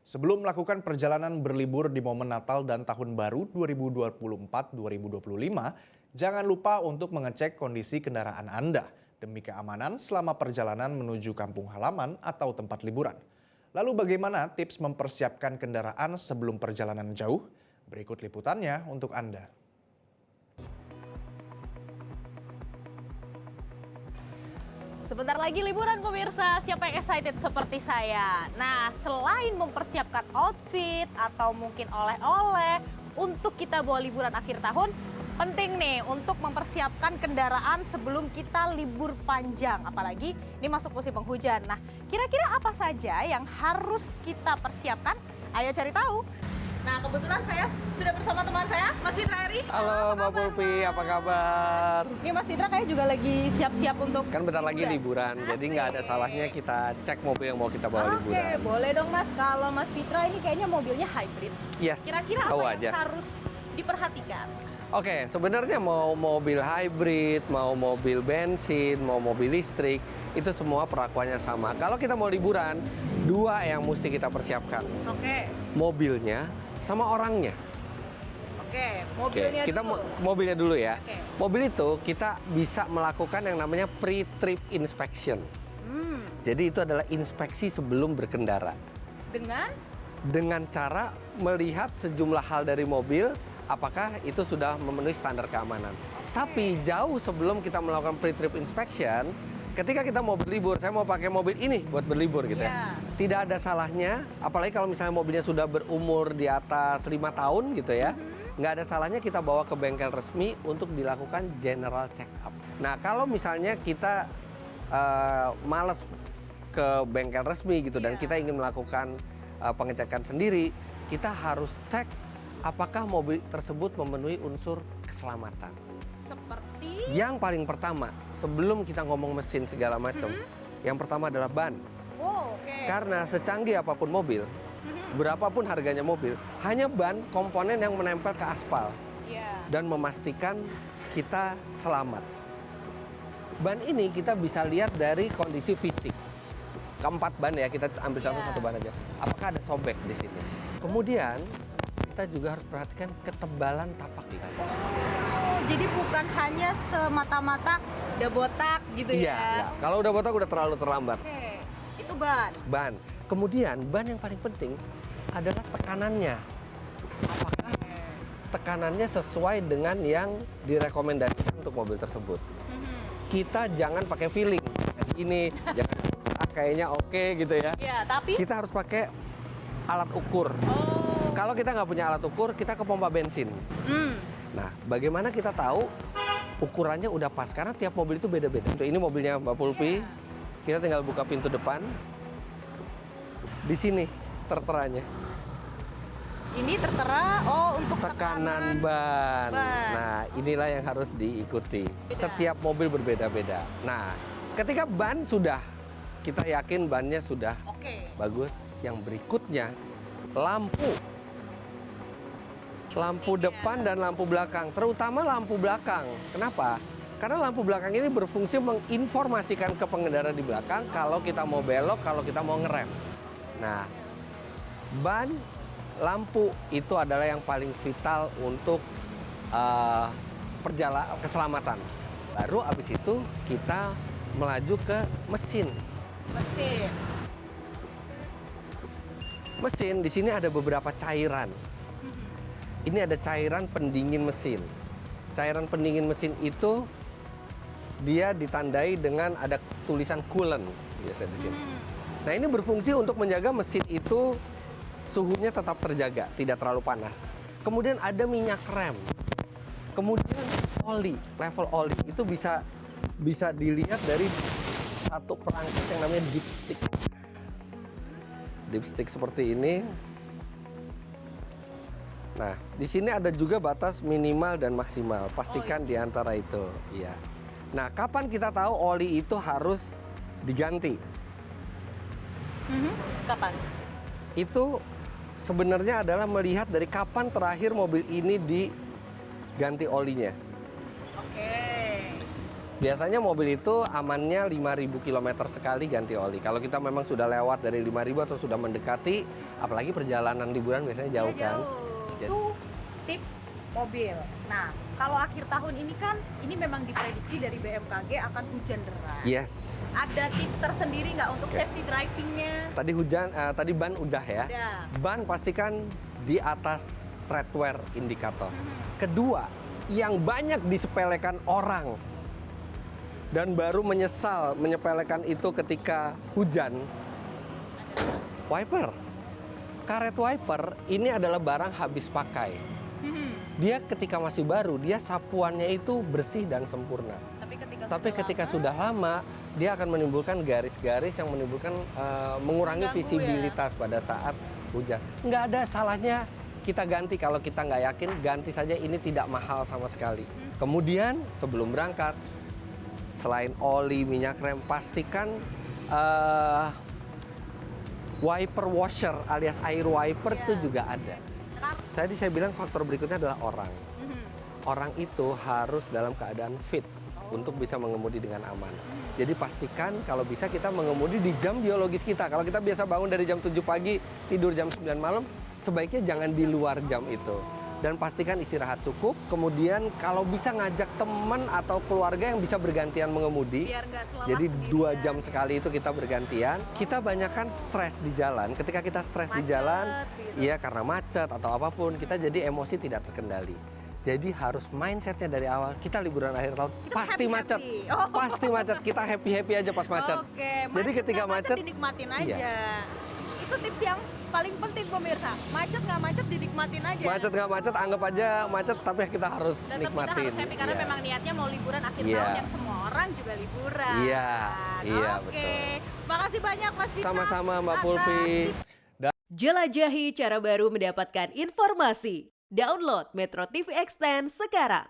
Sebelum melakukan perjalanan berlibur di momen Natal dan Tahun Baru 2024-2025, jangan lupa untuk mengecek kondisi kendaraan Anda demi keamanan selama perjalanan menuju kampung halaman atau tempat liburan. Lalu bagaimana tips mempersiapkan kendaraan sebelum perjalanan jauh? Berikut liputannya untuk Anda. Sebentar lagi liburan pemirsa, siapa yang excited seperti saya? Nah, selain mempersiapkan outfit atau mungkin oleh-oleh untuk kita bawa liburan akhir tahun, penting nih untuk mempersiapkan kendaraan sebelum kita libur panjang. Apalagi ini masuk musim penghujan. Nah, kira-kira apa saja yang harus kita persiapkan? Ayo cari tahu. Nah, kebetulan saya sudah bersama teman saya, Mas Fitra Eri. Halo Mbak Pulpi, apa kabar? Ini Mas Fitra kayak juga lagi siap-siap untuk Kan bentar lagi liburan, jadi nggak ada salahnya kita cek mobil yang mau kita bawa Oke, liburan. boleh dong Mas. Kalau Mas Fitra ini kayaknya mobilnya hybrid. Yes, Kira-kira tahu apa aja. yang harus diperhatikan? Oke, sebenarnya mau mobil hybrid, mau mobil bensin, mau mobil listrik, itu semua perlakuannya sama. Kalau kita mau liburan, dua yang mesti kita persiapkan. Oke, Mobilnya sama orangnya. mobilnya kita dulu. mobilnya dulu ya. Oke. Mobil itu kita bisa melakukan yang namanya pre-trip inspection. Jadi itu adalah inspeksi sebelum berkendara. Dengan cara melihat sejumlah hal dari mobil, apakah itu sudah memenuhi standar keamanan. Tapi jauh sebelum kita melakukan pre-trip inspection, ketika kita mau berlibur, saya mau pakai mobil ini buat berlibur gitu ya. Tidak ada salahnya, apalagi kalau misalnya mobilnya sudah berumur di atas 5 tahun gitu ya. Nggak ada salahnya kita bawa ke bengkel resmi untuk dilakukan general check up. Nah, kalau misalnya kita malas ke bengkel resmi gitu dan kita ingin melakukan pengecekan sendiri, kita harus cek apakah mobil tersebut memenuhi unsur keselamatan. Seperti Yang paling pertama, sebelum kita ngomong mesin segala macam, yang pertama adalah ban. Karena secanggih apapun mobil, berapapun harganya mobil, hanya ban komponen yang menempel ke aspal dan memastikan kita selamat. Ban ini kita bisa lihat dari kondisi fisik. Keempat ban ya, kita ambil contoh satu ban aja. Apakah ada sobek di sini? Kemudian kita juga harus perhatikan ketebalan tapak kita. jadi bukan hanya semata-mata udah botak gitu Iya, ya. kalau udah botak udah terlalu terlambat. Oke, itu ban. Ban. Kemudian ban yang paling penting adalah tekanannya. Apakah tekanannya sesuai dengan yang direkomendasikan untuk mobil tersebut? Kita jangan pakai feeling. Ini jangan kayaknya oke gitu ya. Ya, tapi Kita harus pakai alat ukur. Kalau kita nggak punya alat ukur, kita ke pompa bensin. Nah, bagaimana kita tahu ukurannya udah pas? Karena tiap mobil itu beda-beda. Ini mobilnya Mbak Pulpi. Kita tinggal buka pintu depan. Di sini terteranya. ini tertera untuk Tekanan ban. ban. Nah, inilah yang harus diikuti. Beda. Setiap mobil berbeda-beda. Nah, ketika ban sudah, kita yakin bannya sudah Oke. bagus. Yang berikutnya, lampu. Lampu depan dan lampu belakang, terutama lampu belakang. Kenapa? Karena lampu belakang ini berfungsi menginformasikan ke pengendara di belakang kalau kita mau belok, kalau kita mau ngerem. Nah, ban, lampu itu adalah yang paling vital untuk keselamatan. Baru abis itu kita melaju ke mesin. Mesin di sini ada beberapa cairan. Ini ada cairan pendingin mesin. Cairan pendingin mesin itu dia ditandai dengan ada tulisan coolant biasa di sini. Nah, ini berfungsi untuk menjaga mesin itu suhunya tetap terjaga, tidak terlalu panas. Kemudian ada minyak rem. Kemudian oli, level oli itu bisa dilihat dari satu perangkat yang namanya dipstick. Dipstick seperti ini. Nah, di sini ada juga batas minimal dan maksimal. Pastikan di antara itu, iya. Nah, kapan kita tahu oli itu harus diganti? Kapan? Itu sebenarnya adalah melihat dari kapan terakhir mobil ini diganti olinya. Oke. Biasanya mobil itu amannya 5.000 km sekali ganti oli. Kalau kita memang sudah lewat dari 5.000 atau sudah mendekati, apalagi perjalanan liburan biasanya jauh kan. Itu tips mobil. Nah, kalau akhir tahun ini kan, ini memang diprediksi dari BMKG akan hujan deras. Yes. Ada tips tersendiri nggak untuk safety drivingnya? Tadi ban udah ya. Udah. Ban pastikan di atas tread wear indikator. Kedua, yang banyak disepelekan orang dan baru menyepelekan itu ketika hujan, wiper. Karet wiper ini adalah barang habis pakai. Dia ketika masih baru, dia sapuannya itu bersih dan sempurna. Tapi ketika sudah lama, dia akan menimbulkan garis-garis yang menimbulkan mengurangi Mengganggu visibilitas pada saat hujan. Nggak ada salahnya kita ganti, kalau kita nggak yakin, ganti saja, ini tidak mahal sama sekali. Kemudian sebelum berangkat, selain oli, minyak rem, pastikan wiper washer alias air wiper itu juga ada. Tadi saya bilang faktor berikutnya adalah orang. Orang itu harus dalam keadaan fit untuk bisa mengemudi dengan aman. Jadi pastikan kalau bisa kita mengemudi di jam biologis kita. Kalau kita biasa bangun dari jam 7 pagi, tidur jam 9 malam, sebaiknya jangan di luar jam itu. Dan pastikan istirahat cukup, kemudian kalau bisa ngajak teman atau keluarga yang bisa bergantian mengemudi. Biar nggak selamat Jadi sendirian. 2 jam sekali itu kita bergantian. Kita banyakkan stres di jalan. Ketika kita stres di Macet, jalan, gitu. iya karena macet atau apapun, kita jadi emosi tidak terkendali. Jadi harus mindsetnya dari awal, kita liburan akhir tahun Kita pasti happy-happy. macet. Oh. Pasti macet, kita happy-happy aja pas macet. Oke, Jadi ketika nggak macet, dinikmatin aja. iya. Itu tips yang paling penting pemirsa. Macet nggak macet dinikmatin aja. Macet nggak macet, anggap aja macet, tapi kita harus Tetap kita nikmatin. harus happy karena Iya. memang niatnya mau liburan akhir Iya. tahun yang semua orang juga liburan. Iya, iya, Oke. betul. Makasih banyak Mas Fitra. Sama-sama Mbak atas Pulpi. tips Jelajahi cara baru mendapatkan informasi. Download Metro TV Extend sekarang.